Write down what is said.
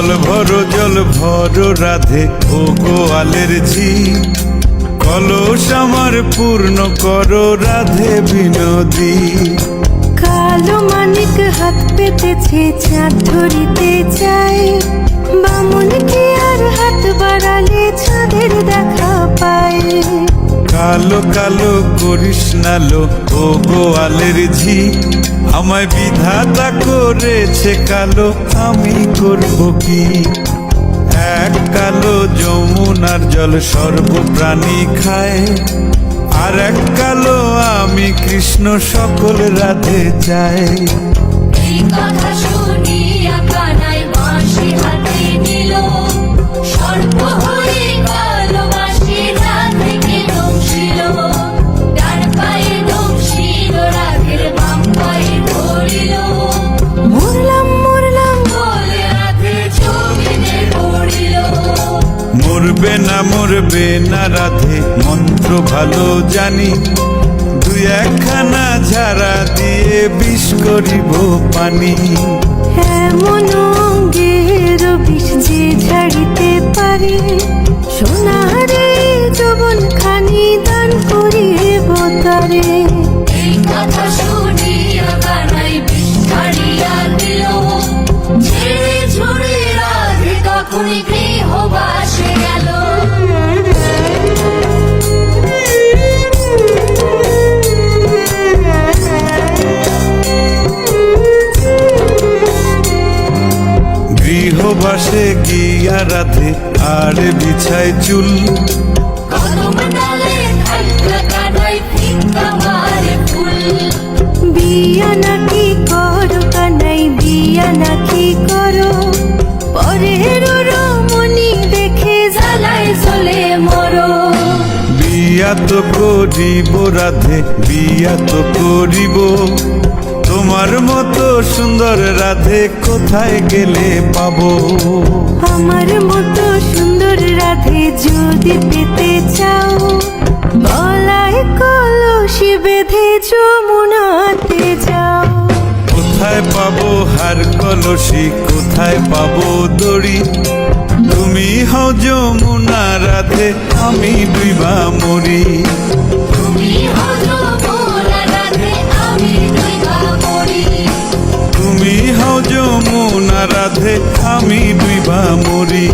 জল ভরো রাধে ও গোয়ালের ঝি, কলস আমার পূর্ণ করো রাধে বিনোদী। কালো মানিক হাত পেতেছে চাঁদ ধরিতে চায়, বামুন কি আর হাত বাড়ালে চাঁদের দেখা পায়। কালো কালো করিস নালো ও গোয়ালের ঝি, আমায় বিধাতা করেছে কালো, আমি করব কি। এক কালো যমুনার জল সর্বপ্রাণী খায়, আর এক কালো আমি কৃষ্ণ সকল রাধে চাই। এই কথা শুনিয়া কানাই বাঁশি হাতে নিল, সর্প হয়ে কালো বাঁশি রাধেকে দংশিল। ডান পায়ে দংশিল রাধের, বাম পায়ে ধরিল। মরলাম মরলাম বলে রাধে জমিনে পড়িল। মরবে না রাধে মন্ত্র ভালো জানি, দুই একখানা ঝাড়া দিয়ে বিষ করিব পানি। এমন অঙ্গের বিষ যে ঝাড়িতে পারে, সোনারে যৌবন খানি দান করিব তারে। এই কথা শুনিয়া কানাই বিষ ছাড়িয়া দিল, ঝেড়ে ঝুড়ে রাধে তখনই গৃহবাসে গেল। গৃহবাসে গিয়া রাধে আর বিছায় চুল, কদম ডালে থাকা কানাই ফিকা মারে ফুল। বিয়া নাকি করো কানাই বিয়া নাকি করো, পরের রমণী দেখে জ্বালায় চলে মরো। বিয়া তো করিব রাধে বিয়া তো করিব, তোমার মতো সুন্দর রাধে কোথায় গেলে পাবো। আমার মতো সুন্দর রাধে যদি পেতে চাও, গলায় কলসি বেঁধে যমুনাতে যাও। কোথায় পাবো হার কলসি, কোথায় পাবো দড়ি, তুমি হও যমুনা রাধে আমি ডুইবা মরি। তুমি হও যমুনা রাধে, আমি ডুইবা মরি। তুমি হও যমুনা রাধে আমি ডুইবা মরি।